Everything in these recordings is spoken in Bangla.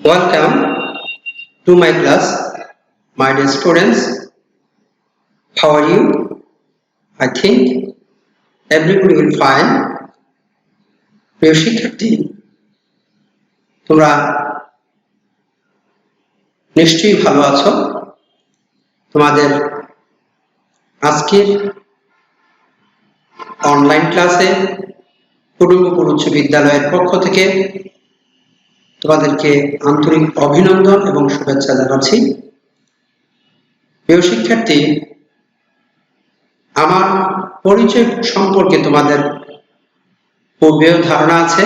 Welcome to my class, my dear students. How are you? I think everybody will fine. প্রিয় শিক্ষার্থী, তোমরা নিশ্চয়ই ভালো আছো। তোমাদের আজকের অনলাইন ক্লাসে কুটুম্বপুর উচ্চ বিদ্যালয়ের পক্ষ থেকে তোমাদেরকে আন্তরিক অভিনন্দন এবং শুভেচ্ছা জানাচ্ছি। প্রিয় শিক্ষার্থী, আমার পরিচয় সম্পর্কে তোমাদের পূর্বেও ধারণা আছে,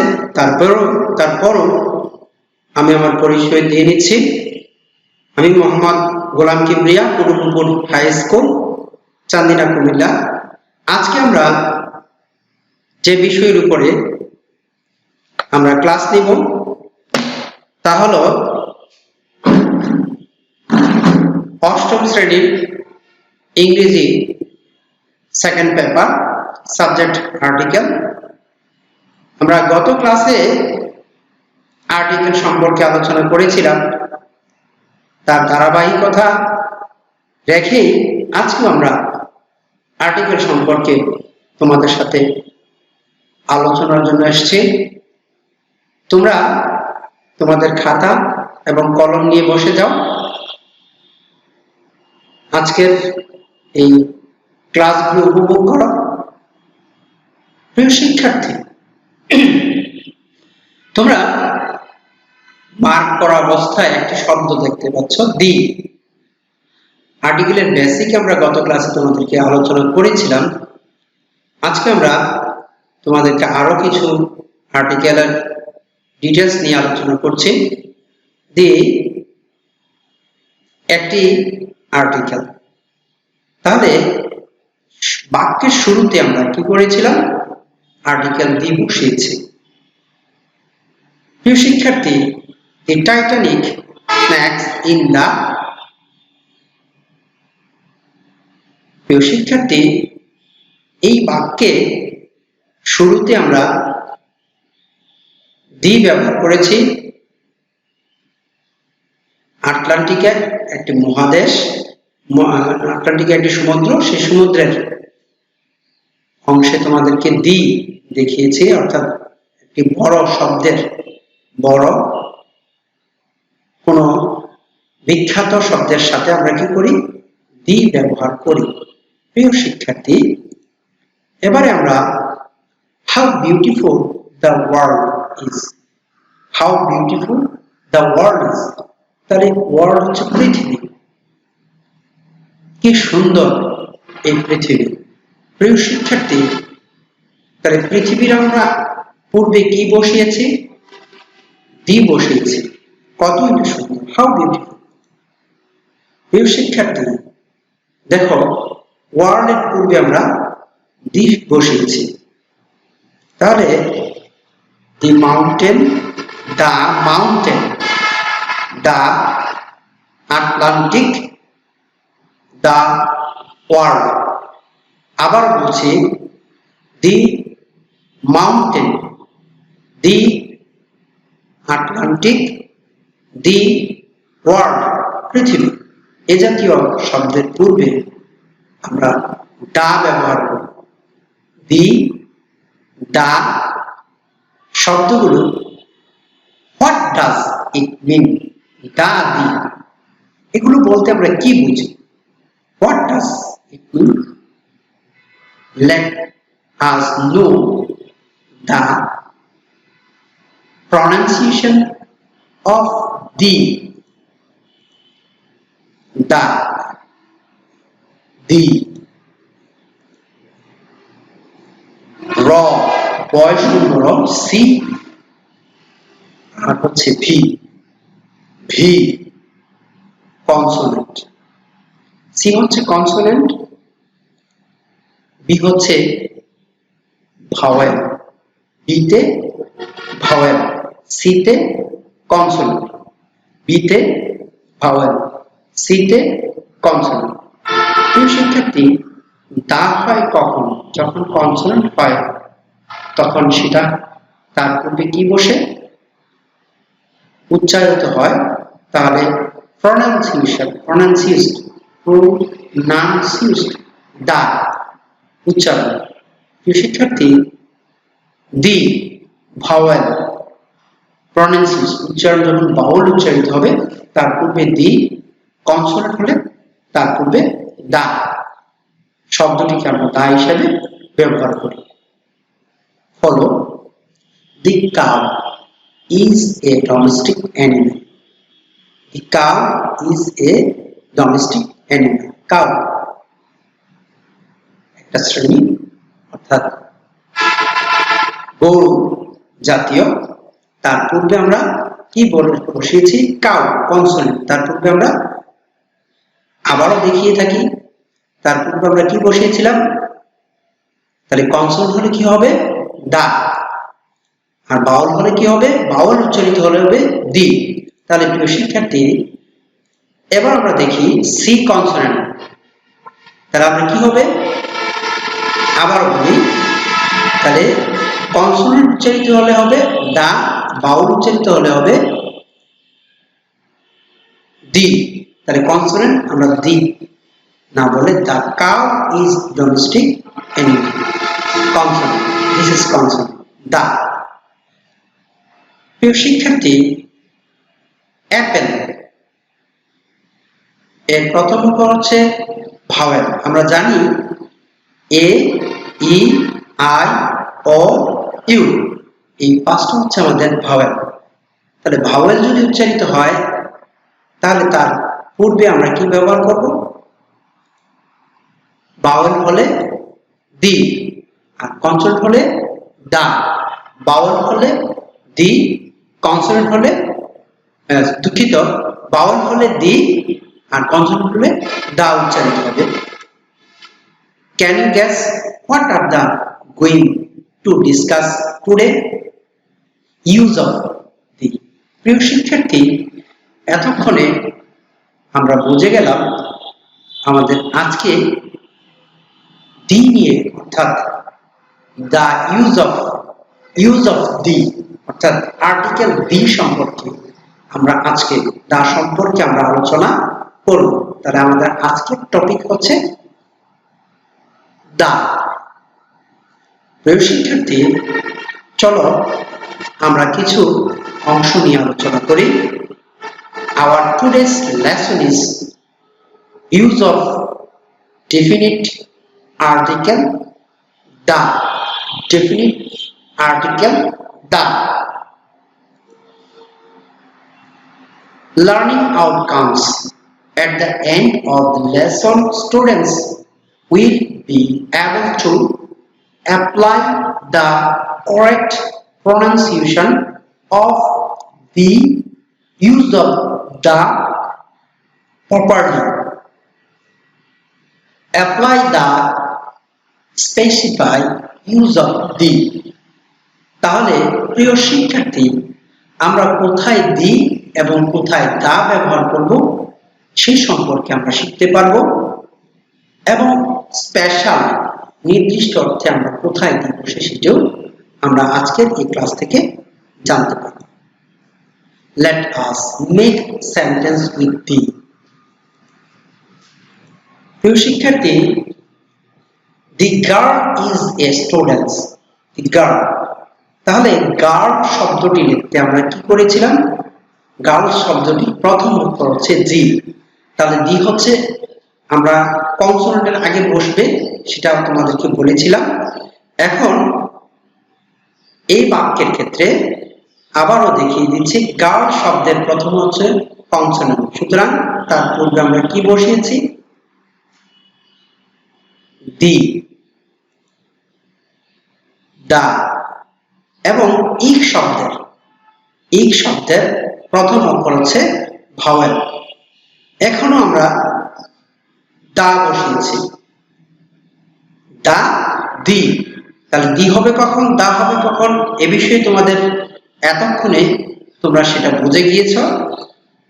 তারপরও আমি আমার পরিচয় দিয়ে নিচ্ছি। আমি মোহাম্মদ গোলাম কিবরিয়া, কুটুম্বপুর হাই স্কুল, চান্দিনা, কুমিল্লা। আজকে আমরা যে বিষয়ের উপরে আমরা ক্লাস নিব তা হলো অষ্টম শ্রেণীর ইংরেজি সেকেন্ড পেপার, সাবজেক্ট আর্টিকেল। আমরা গত ক্লাসে আর্টিকেল সম্পর্কে আলোচনা করেছিলাম, তার ধারাবাহিকতা রেখেই আজকেও আমরা আর্টিকেল সম্পর্কে তোমাদের সাথে আলোচনার জন্য এসেছি। তোমরা তোমাদের খাতা এবং কলম নিয়ে বসে যাও। আজকের এই ক্লাসগুলো উপভোগ করো। প্রিয় শিক্ষার্থী, তোমরা মার্ক করা অবস্থায় একটি শব্দ দেখতে পাচ্ছ, দি। আর্টিকেলের বেসিক আমরা গত ক্লাসে তোমাদেরকে আলোচনা করেছিলাম। আজকে আমরা তোমাদেরকে আরো কিছু আর্টিকেলের ডিটেলস নিয়ে আলোচনা করছি। দি একটি আর্টিকেল। তাহলে বাক্যের শুরুতে আমরা কি করেছিলাম? আর্টিকেল দি বসিয়েছি। প্রিয় শিক্ষার্থী, the Titanic snacks in the প্রিয় শিক্ষার্থী, এই বাক্যে শুরুতে আমরা দি ব্যবহার করেছি। আটলান্টিকে একটি মহাদেশ, আটলান্টিকে একটি সমুদ্র, সেই সমুদ্রের অংশে তোমাদেরকে দি দেখিয়েছি, অর্থাৎ একটি বড় শব্দের, বড় কোন বিখ্যাত শব্দের সাথে আমরা কি করি? দি ব্যবহার করি। প্রিয় শিক্ষার্থী, এবারে আমরা how beautiful the world is, how beautiful the world is. তাহলে ওয়ার্ল্ড হচ্ছে পৃথিবী। কি সুন্দর এই পৃথিবী। প্রিয় শিক্ষার্থী, তাহলে পৃথিবীর আমরা পূর্বে কি বসিয়েছি? দি বসিয়েছি। কতই না সুন্দর, হাউ বিউটিফুল। প্রিয় শিক্ষার্থী, দেখো ওয়ার্ল্ডের পূর্বে আমরা দি বসিয়েছি। তাহলে দি mountain, the mountain, the Atlantic, the world. আবার বলছি, দি mountain, the Atlantic, the world, পৃথিবী। এ জাতীয় শব্দের পূর্বে আমরা দা ব্যবহার করি। দি, দা শব্দগুলো হোয়াট ডাজ ইট মিন? দা, দি, এগুলো বলতে আমরা কি বুঝি? What does it mean? Let us know the pronunciation of the, র, বয় শূন্য র, সি আর হচ্ছে ভি, ভি কনসোনেন্ট। সি হচ্ছে কনসোনেন্ট, বি হচ্ছে ভাওয়েল, বিতে ভাওয়েল, সিতে কনসোনেন্ট, বিতে ভাওয়েল, সিতে কনসোনেন্ট। প্রিয় শিক্ষার্থী, দা হয় কখন? যখন কনসোনেন্ট হয় তখন সেটা তার পূর্বে কি বসে? উচ্চারিত হয় তাহলে প্রোনাউন্সিয়েশন দা উচ্চারণ। প্রিয় শিক্ষার্থী, দি ভাওয়েল প্রোনাউন্সিয়েশন উচ্চারণ যখন বাউল উচ্চারিত হবে তার পূর্বে দি, কনসোনেন্ট হলে তার পূর্বে দা, শব্দটিকে আমরা দা হিসেবে ব্যবহার করি। Follow the cow is a domestic animal. The cow is a domestic animal. Cow একটা শ্রেণী অর্থাৎ গরু জাতীয়। তার পূর্বে আমরা কি বসিয়েছি? Cow consonant. তার পূর্বে আমরা আবারও দেখিয়ে থাকি, তার পূর্বে আমরা কি বসিয়েছিলাম? তাহলে কনসোনেন্ট হলে কি হবে? দা। আর বাউল হলে কি হবে? বাউল উচ্চারিত হলে হবে দি। তাহলে প্রিয় শিক্ষার্থী, এবার আমরা দেখি সি কনসোনেন্ট। তাহলে আমরা কি হবে? আবার বলি, তাহলে কনসোনেন্ট উচ্চারিত হলে হবে দা, বাউল উচ্চারিত হলে হবে দি। তাহলে কনসোনেন্ট আমরা দি না বলে the cow is domestic animal. Consonant, this is consonant, the. প্রিয় শিক্ষার্থী, অ্যাপেল এর প্রথম অক্ষর হচ্ছে ভাওয়েল। আমরা জানি এ, ই, আই, ও, ইউ, এই পাঁচটা হচ্ছে আমাদের ভাওয়েল। তাহলে ভাওয়েল যদি উচ্চারিত হয় তাহলে তার পূর্বে আমরা কি ব্যবহার করব? বাউল হলে দি, আর কনসোনেন্ট হলে দা। বাউল হলে দি, কনসোনেন্ট হলে দুঃখিত, বাউল হলে দি আর কনসোনেন্ট হলে দা উচ্চারিত হবে। Can you guess what are the going to discuss today? Use of the. প্রিয় শিক্ষার্থী, এতক্ষণে আমরা বুঝে গেলাম আমাদের আজকে দি নিয়ে, অর্থাৎ the use of the অর্থাৎ আর্টিকেল দি সম্পর্কে আমরা আজকে দা সম্পর্কে আমরা আলোচনা করব। তাহলে আমাদের আজকের টপিক হচ্ছে দা। প্রিয় শিক্ষার্থী, চলো আমরা কিছু অংশ নিয়ে আলোচনা করি। Our today's lesson is use of definite article the. Definite article the. Learning outcomes. At the end of the lesson, students will be able to apply the correct pronunciation of the use of the properly. Apply the specify use of the. তাহলে প্রিয় শিক্ষার্থী, আমরা কোথায় দি এবং কোথায় দা ব্যবহার করব সেই সম্পর্কে আমরা শিখতে পারবো, এবং স্পেশাল নির্দিষ্ট অর্থে আমরা কোথায় দিব সেটাও আমরা আজকের এই ক্লাস থেকে জানতে পারব। Let us make sentence with the. প্রিয় শিক্ষার্থী, the girl is a student. The girl, তাহলে গার্ল শব্দটি লিখতে আমরা কি করেছিলাম? গার্ল শব্দটি প্রথম অক্ষর হচ্ছে জি। তাহলে দি হচ্ছে আমরা কনসোনেন্টের আগে বসবে, সেটা তোমাদেরকে বলেছিলাম। এখন এই বাক্যের ক্ষেত্রে আবারও দেখিয়ে দিচ্ছি, গার্ল শব্দের প্রথম হচ্ছে কনসোনেন্ট, সুতরাং তার পূর্বে আমরা কি বসিয়েছি? দি, দা। এবং ইক শব্দের প্রথম অক্ষর হচ্ছে ভাওয়েল। এখনো আমরা দা বসিয়েছি, দা, দি। তাহলে দি হবে কখন, দা হবে কখন, এ বিষয়ে তোমাদের এতক্ষণে তোমরা সেটা বুঝে গিয়েছ।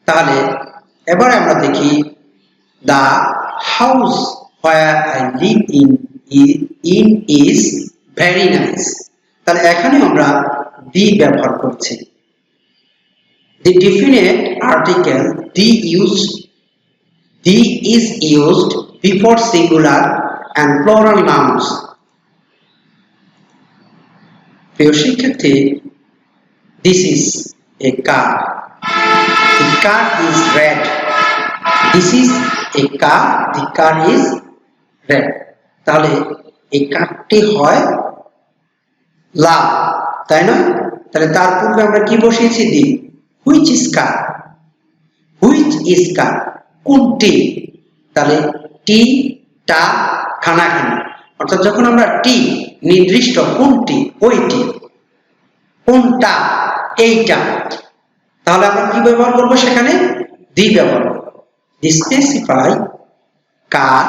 তাহলে এবারে আমরা দেখি, the house where I live in is very nice. তাহলে এখানে আমরা দি ব্যবহার করছি। The definite article the is used before singular and plural nouns. প্রিয় শিক্ষার্থী, this is a car. The car is red. This is a car. The car is red. তাহলে এই কারটি হয় লাল, তাই না? তাহলে তার পূর্বে আমরা কি বসিয়েছি? The. Which is car? Which is car? কোনটি? তাহলে টি টা খানাখানি, অর্থাৎ যখন আমরা টি নির্দিষ্ট কোনটি, ওইটি, কোনটা, এইটা, তাহলে আমরা কি ব্যবহার করব? সেখানে দি ব্যবহার করব। দি স্পেসিফাই কার,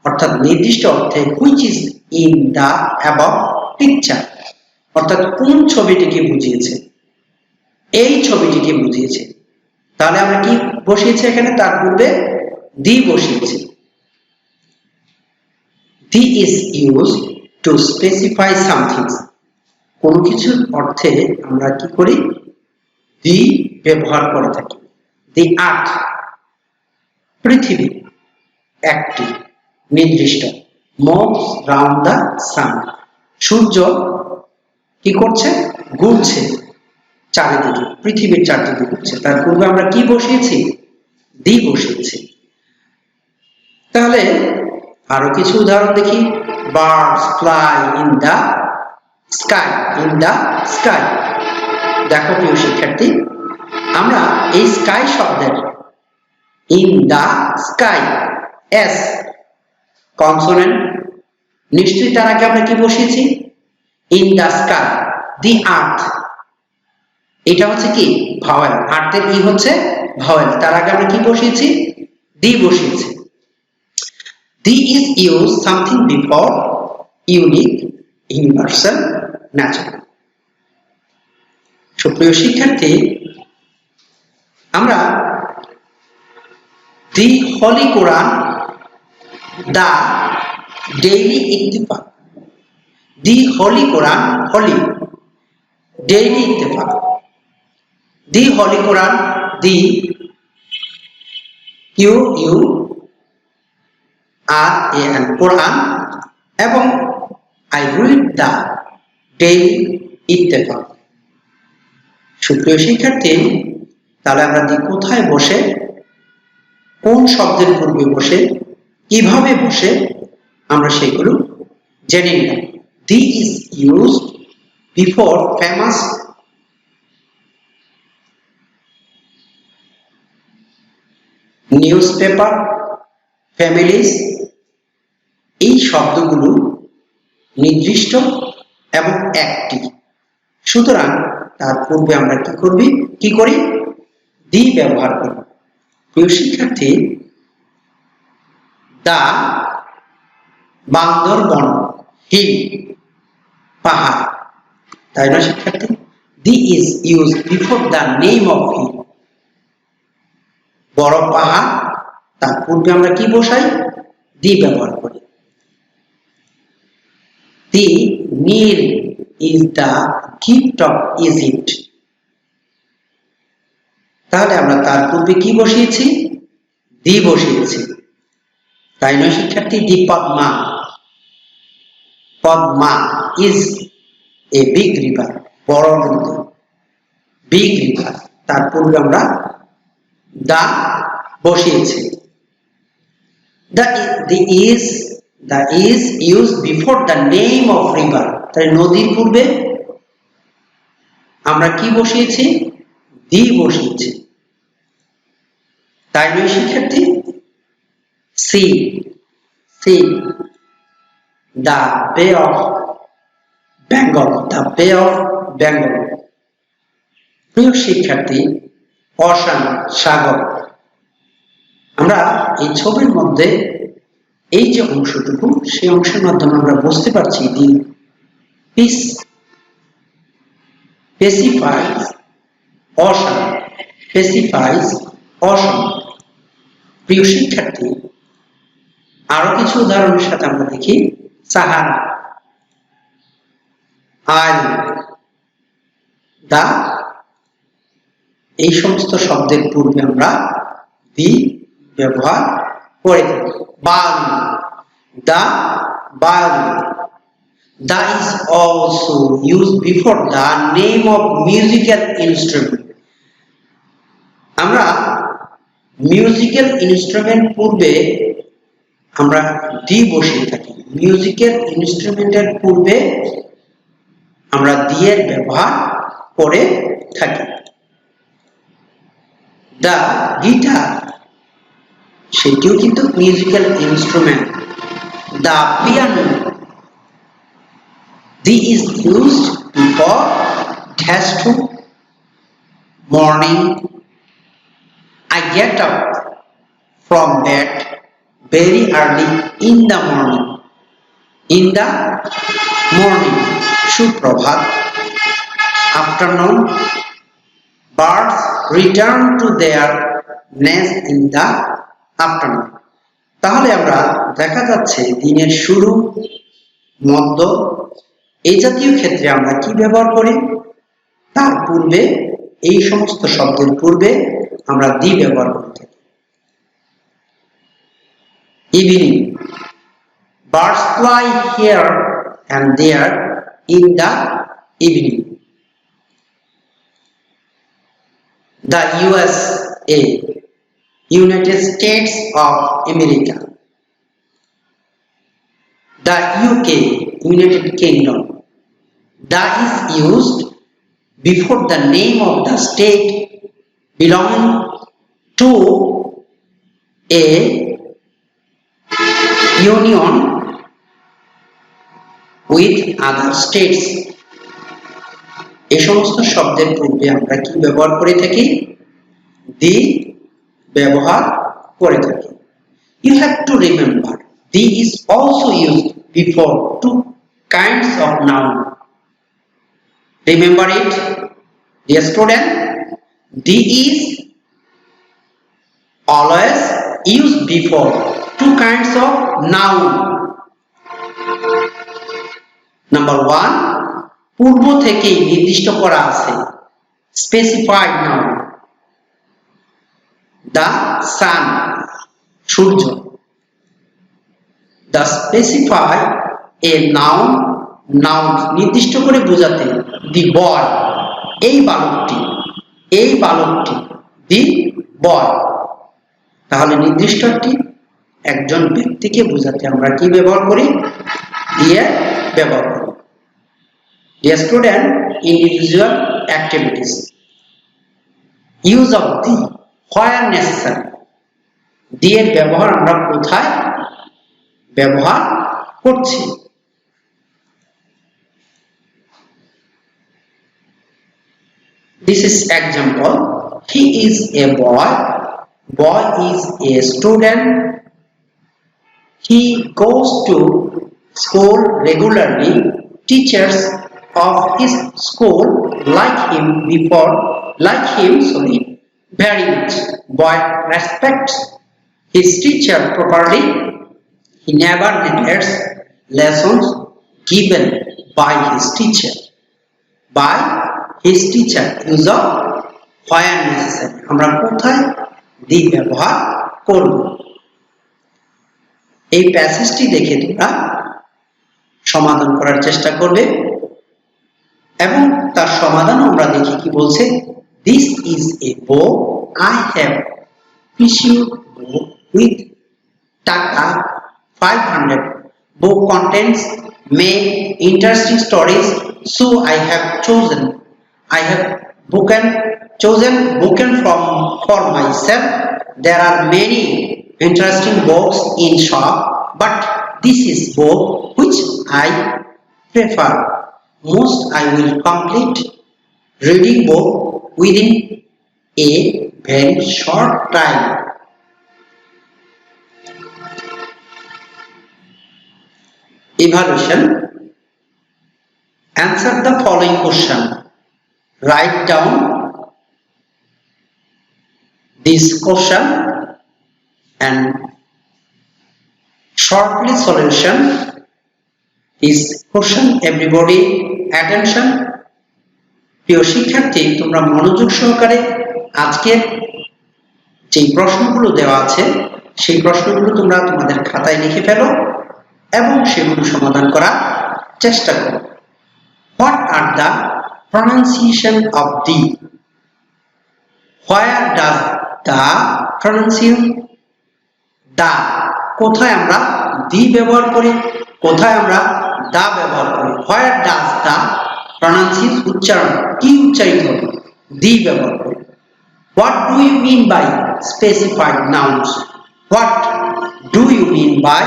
অর্থাৎ নির্দিষ্ট অর্থে which is in the above picture, অর্থাৎ কোন ছবিটিকে বুঝিয়েছে, এই ছবিটিকে বুঝিয়েছে। তাহলে আমরা কি বসিয়েছি এখানে? তার পূর্বে দি বসিয়েছি। The is used to specify something. কোন কিছুর অর্থে আমরা কি করি? দি ব্যবহার করে থাকি। দি আর্থ, পৃথিবী একটি নির্দিষ্ট, মুভস রাউন্ড দা সান, সূর্য কি করছে? ঘুরছে চারিদিকে, পৃথিবীর চারদিকে ঘুরছে। তার পূর্বে আমরা কি বসিয়েছি? দি বসিয়েছি। তাহলে আরো কিছু উদাহরণ দেখি। Birds fly in the sky. In the sky, দেখো প্রিয় শিক্ষার্থী, আমরা এই স্কাই শব্দের in the sky S consonant, নিশ্চয়ই তার আগে আমরা কি বসিয়েছি? In the sky. দি আর্থ, এটা হচ্ছে কি? ভাওয়েল। আর্থের ই হচ্ছে ভাওয়েল, তার আগে আমরা কি বসিয়েছি? দি বসিয়েছি। The is use something before unique, universal, natural. সুপ্রিয় শিক্ষার্থী, আমরা the holy Quran, the daily Ittefaq, the holy Quran, holy daily Ittefaq, the holy Quran, the you you are a an Quran, এবং I read the daily Ittefaq. সুপ্রিয় শিক্ষার্থী, তাহলে আমরা দি কোথায় বসে, কোন শব্দের পূর্বে বসে, কিভাবে বসে, আমরা সেগুলো জেনে নিলাম। The is used before famous newspaper, families. এই শব্দগুলো নির্দিষ্ট এবং একটি, সুতরাং তার পূর্বে আমরা কি করি? দি ব্যবহার করি। প্রিয় শিক্ষার্থী, দা বান্দরবন হিল, পাহাড়, তাই না শিক্ষার্থী? The is use before the name of hill, বড় পাহাড়, তার পূর্বে আমরা কি বসাই? দি ব্যবহার করি। The Nile is the gift of Egypt, তাহলে আমরা তার পূর্বে কি বসিয়েছি? দি বসিয়েছি, তাই নয় শিক্ষার্থী? The Padma, Padma is a big river, বড় নদী, বিগ রিভার, তার পূর্বে আমরা দা বসিয়েছি। The is used before the name of river, তাই নদীর পূর্বে আমরা কি বসিয়েছি? দি বসিয়েছি, তাই নয় শিক্ষার্থী? See, see, the Bay of Bengal, the Bay of Bengal। প্রিয় শিক্ষার্থী, অশান, সাগর। আমরা এই ছবির মধ্যে এই যে অংশটুকু, সেই অংশের মাধ্যমে আমরা বুঝতে পারছি দি piece specifies ocean, specifies ocean. প্রিয় শিক্ষার্থী, আরো কিছু উদাহরণের সাথে আমরা দেখি। সাহারা, আইল্যান্ড, দা এই সমস্ত শব্দের পূর্বে আমরা দি ব্যবহার করে থাকি। violin, the violin. The is also used before the name of musical instrument. আমরা মিউজিক্যাল ইনস্ট্রুমেন্ট পূর্বে আমরা দি বসিয়ে থাকি। মিউজিক্যাল ইনস্ট্রুমেন্টের পূর্বে আমরা দি এর ব্যবহার করে থাকি। দ্য গিটার, সেটিও কিন্তু musical instrument. The piano, the is used before dash to morning. I get up from bed very early in the morning. In the morning, সুপ্রভাত। Afternoon, birds return to their nest in the afternoon. তাহলে আমরা দেখা যাচ্ছে দিনের শুরু, মধ্য এই জাতীয় ক্ষেত্রে আমরা কি ব্যবহার করি? তার পূর্বে এই সমস্ত শব্দের পূর্বে আমরা দি ব্যবহার করে থাকি। Evening, birds fly here and there in the evening. The USA, United States of America. The UK, United Kingdom. The is used before the name of the state belonging to a union with other states. এই সমস্ত শব্দের পূর্বে আমরা কি ব্যবহার করে থাকি? দি ব্যবহার করে থাকি। You have to remember, the is also used before two kinds of noun. Remember it, dear student. The is always used before two kinds of noun. Number one, পূর্ব থেকেই নির্দিষ্ট করা আছে, specified noun. The sun, Surya. The specify a noun, noun নির্দিষ্ট করে বোঝাতে, the boy, এই বালকটি, এই বালকটি, the boy। তাহলে নির্দিষ্টটি একজন ব্যক্তিকে বোঝাতে আমরা কি ব্যবহার করি? দিয়ে ব্যবহার করি। Dear student, individual activities. Use of the where necessary. দিয়ে ব্যবহার আমরা কোথায় ব্যবহার করছি? This is example. He is a boy. Boy is a student. He goes to school regularly. Teachers of his school like him very much. Boy respects his teacher properly. He never neglects lessons given by his teacher. By his teacher, use of where necessary. আমরা কোথায় দি ব্যবহার করব? এই প্যাসেজটি দেখে তোমরা সমাধান করার চেষ্টা করবে এবং তার সমাধান আমরা দেখি কি বলছে। This is a bow I have issued with taka 500. Book contains many interesting stories, so I have chosen booken for myself. There are many interesting books in shop, but this is book which I prefer most. I will complete reading book within a very short time. Evaluation. Answer the following question. Write down this question and shortly solution this question. Everybody attention. প্রিয় শিক্ষার্থী, তোমরা মনোযোগ সহকারে আজকের যে প্রশ্নগুলো দেওয়া আছে সেই প্রশ্নগুলো তোমরা তোমাদের খাতায় লিখে ফেলো এবং সেগুলো সমাধান করার চেষ্টা করো। What are the pronunciation of the? Where does the pronunciation the? কোথায় আমরা the ব্যবহার করি, কোথায় আমরা the ব্যবহার করি? Where does the pronunciation উচ্চারণ কি উচ্চারিত হবে? the ব্যবহার করি। What do you mean by specified nouns? What do you mean by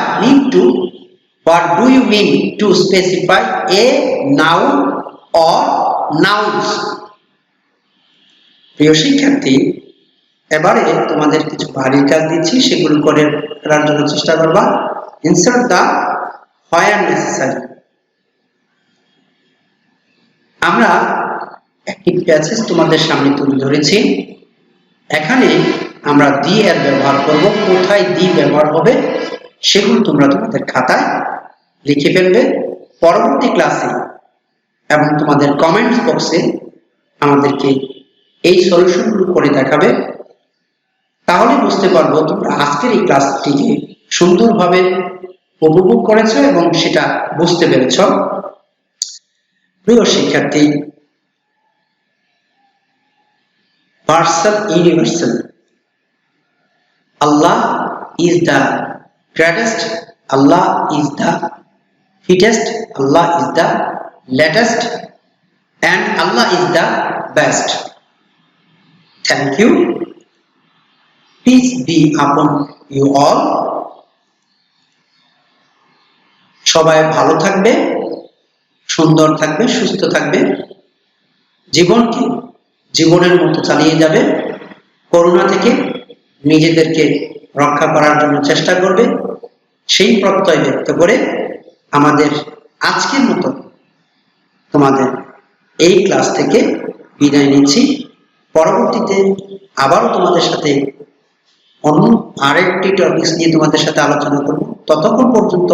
what do you mean to specify a noun or nouns? প্রিয় শিক্ষার্থী, এবারে তোমাদের কিছু বাড়ির কাজ দিচ্ছি, সেগুলো করার জন্য চেষ্টা করবা। Insert the where necessary. আমরা একটি প্যাসেজ তোমাদের সামনে তুলে ধরেছি। এখানে আমরা দি এর ব্যবহার করব। কোথায় দি ব্যবহার হবে সেগুলো তোমরা তোমাদের খাতায় লিখে ফেলবে। পরবর্তী ক্লাসে এবং তোমাদের কমেন্টস বক্সে আমাদেরকে এই সলিউশনগুলো করে দেখাবে। তাহলে বুঝতে পারবো তোমরা আজকের এই ক্লাসটিকে সুন্দরভাবে উপভোগ করেছো এবং সেটা বুঝতে পেরেছ। প্রিয় শিক্ষার্থী, person universal, Allah is the greatest, Allah is the fittest, Allah is the latest, and Allah is the best. Thank you. Peace be upon you all. সবাই ভালো থাকবে, সুন্দর থাকবে, সুস্থ থাকবে, জীবনকে জীবনের মতো চালিয়ে যাবে, করোনা থেকে নিজেদেরকে রক্ষা করার জন্য চেষ্টা করবে, সেই প্রত্যয় ব্যক্ত করে আমাদের আজকের মতো তোমাদের এই ক্লাস থেকে বিদায় নিচ্ছি। পরবর্তীতে আবারও তোমাদের সাথে অন্য আরেকটি টপিকস নিয়ে তোমাদের সাথে আলোচনা করব। ততক্ষণ পর্যন্ত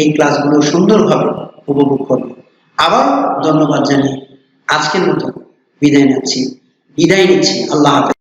এই ক্লাসগুলো সুন্দরভাবে উপভোগ করবে। আবার ধন্যবাদ জানিয়ে আজকের মতো বিদায় নিচ্ছি। আল্লাহ হাফেজ।